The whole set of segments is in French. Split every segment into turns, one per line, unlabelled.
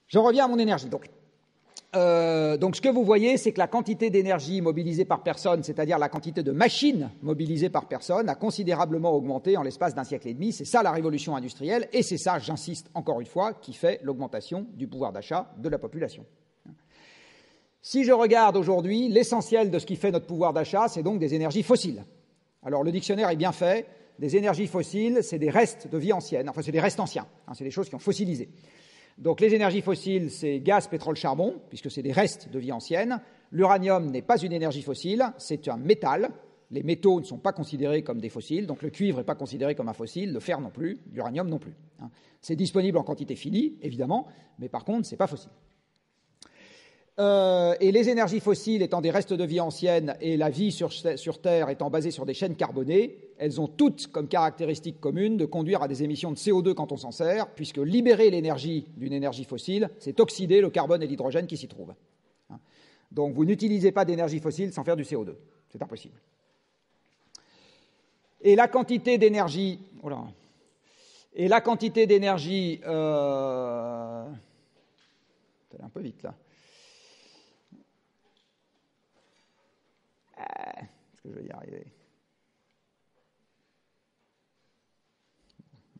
Je reviens à mon énergie. Donc, ce que vous voyez, c'est que la quantité d'énergie mobilisée par personne, c'est-à-dire la quantité de machines mobilisées par personne, a considérablement augmenté en l'espace d'un siècle et demi. C'est ça la révolution industrielle, et c'est ça, j'insiste encore une fois, qui fait l'augmentation du pouvoir d'achat de la population. Si je regarde aujourd'hui, l'essentiel de ce qui fait notre pouvoir d'achat, c'est donc des énergies fossiles. Alors le dictionnaire est bien fait. Des énergies fossiles, c'est des restes de vie ancienne, enfin c'est des restes anciens, c'est des choses qui ont fossilisé. Donc les énergies fossiles, c'est gaz, pétrole, charbon, puisque c'est des restes de vie ancienne. L'uranium n'est pas une énergie fossile, c'est un métal. Les métaux ne sont pas considérés comme des fossiles, donc le cuivre n'est pas considéré comme un fossile, le fer non plus, l'uranium non plus. C'est disponible en quantité finie, évidemment, mais par contre, ce n'est pas fossile. Et les énergies fossiles étant des restes de vie anciennes et la vie sur Terre étant basée sur des chaînes carbonées, elles ont toutes comme caractéristique commune de conduire à des émissions de CO2 quand on s'en sert, puisque libérer l'énergie d'une énergie fossile, c'est oxyder le carbone et l'hydrogène qui s'y trouvent. Donc vous n'utilisez pas d'énergie fossile sans faire du CO2. C'est impossible. Et la quantité d'énergie... Voilà. Et la quantité d'énergie... C'est un peu vite, là. Est-ce que je vais y arriver?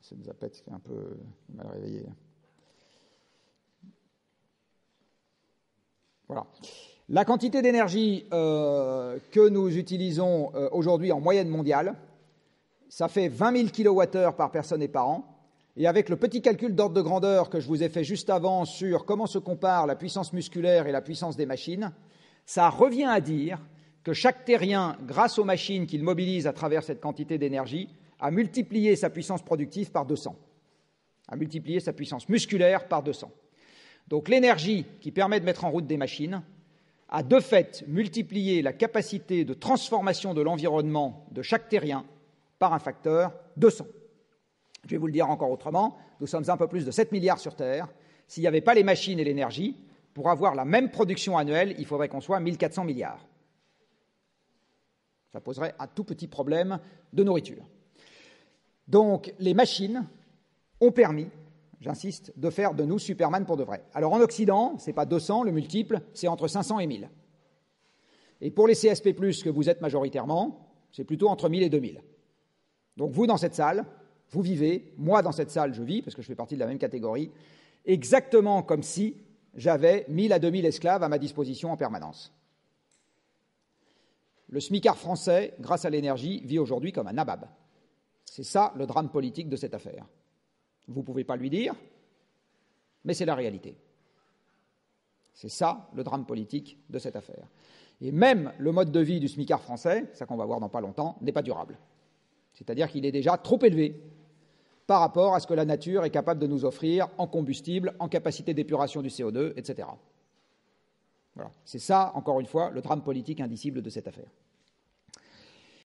C'est une zapette qui est un peu mal réveillée. Voilà. La quantité d'énergie que nous utilisons aujourd'hui en moyenne mondiale, ça fait 20 000 kWh par personne et par an. Et avec le petit calcul d'ordre de grandeur que je vous ai fait juste avant sur comment se compare la puissance musculaire et la puissance des machines, ça revient à dire que chaque terrien, grâce aux machines qu'il mobilise à travers cette quantité d'énergie, a multiplié sa puissance productive par 200, a multiplié sa puissance musculaire par 200. Donc l'énergie qui permet de mettre en route des machines a de fait multiplié la capacité de transformation de l'environnement de chaque terrien par un facteur 200. Je vais vous le dire encore autrement, nous sommes un peu plus de 7 milliards sur Terre. S'il n'y avait pas les machines et l'énergie, pour avoir la même production annuelle, il faudrait qu'on soit 1400 milliards. Ça poserait un tout petit problème de nourriture. Donc, les machines ont permis, j'insiste, de faire de nous Superman pour de vrai. Alors, en Occident, ce n'est pas 200, le multiple, c'est entre 500 et 1000. Et pour les CSP+, que vous êtes majoritairement, c'est plutôt entre 1000 et 2000. Donc, vous, dans cette salle, vous vivez, moi, dans cette salle, je vis, parce que je fais partie de la même catégorie, exactement comme si j'avais 1000 à 2000 esclaves à ma disposition en permanence. Le smicard français, grâce à l'énergie, vit aujourd'hui comme un nabab. C'est ça le drame politique de cette affaire. Vous ne pouvez pas lui dire, mais c'est la réalité. C'est ça le drame politique de cette affaire. Et même le mode de vie du smicard français, ça qu'on va voir dans pas longtemps, n'est pas durable. C'est-à-dire qu'il est déjà trop élevé par rapport à ce que la nature est capable de nous offrir en combustible, en capacité d'épuration du CO2, etc. Voilà. C'est ça, encore une fois, le drame politique indicible de cette affaire.